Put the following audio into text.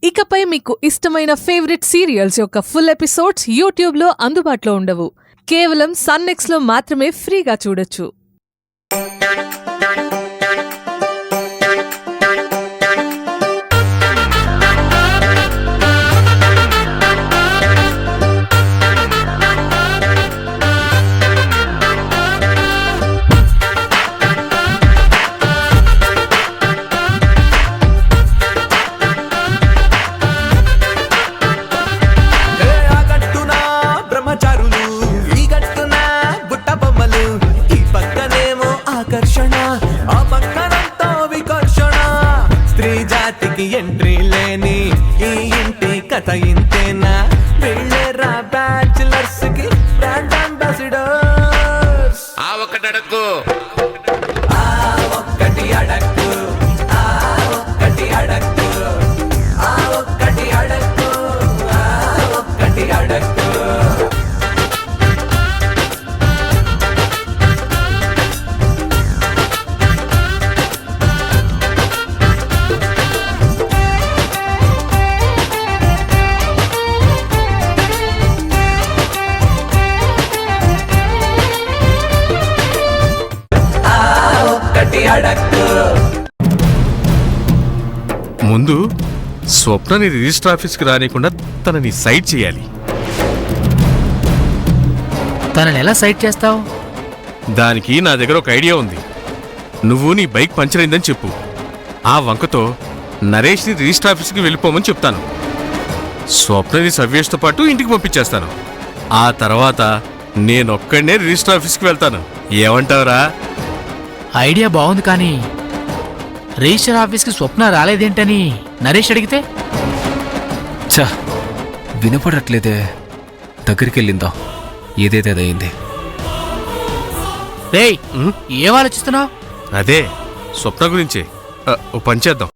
ఇకపై మీకు ఇష్టమైన ఫేవరెట్ సీరియల్స్ యొక్క ఫుల్ ఎపిసోడ్స్ యూట్యూబ్లో అందుబాటులో ఉండవు. కేవలం సన్నెక్స్లో మాత్రమే ఫ్రీగా చూడొచ్చు. ఎంట్రీ లేని ఈ ఇంటి కథ ఇంతేనా? వెళ్ళేరా బ్యాచిలర్స్ కి బ్రాండ్ అంబాసిడర్స్. ఆ ఒక్కటి అడక్కు, ఆ ఒక్కటి అడక్కు, ఆ ఒక్కటి అడక్కు, ఆ ఒక్కటి అడక్కు, ఆ ఒక్కటి అడక్కు. ముందు స్వప్నని రిజిస్టర్ ఆఫీస్కి రానికుండా తనని సైడ్ చేయాలి. తనని ఎలా సైడ్ చేస్తావు? దానికి నా దగ్గర ఒక ఐడియా ఉంది. నువ్వు నీ బైక్ పంచర్ అయిందని చెప్పు. ఆ వంకతో నరేష్ని రిజిస్టర్ ఆఫీస్కి వెళ్ళిపోమని చెప్తాను. స్వప్నని సవ్యేష్తో పాటు ఇంటికి పంపించేస్తాను. ఆ తర్వాత నేనొక్కడనే రిజిస్టర్ ఆఫీస్కి వెళ్తాను. ఏమంటావురా? ఐడియా బాగుంది, కానీ రిజిస్టర్ ఆఫీస్కి స్వప్న రాలేదేంటని నరేష్ అడిగితే? చా, వినపడట్లేదే. దగ్గరికి వెళ్ళిందా? ఏదేదేదయింది. రేయ్, ఏం ఆలోచిస్తున్నావు? అదే స్వప్న గురించే. ఓ పని చేద్దాం.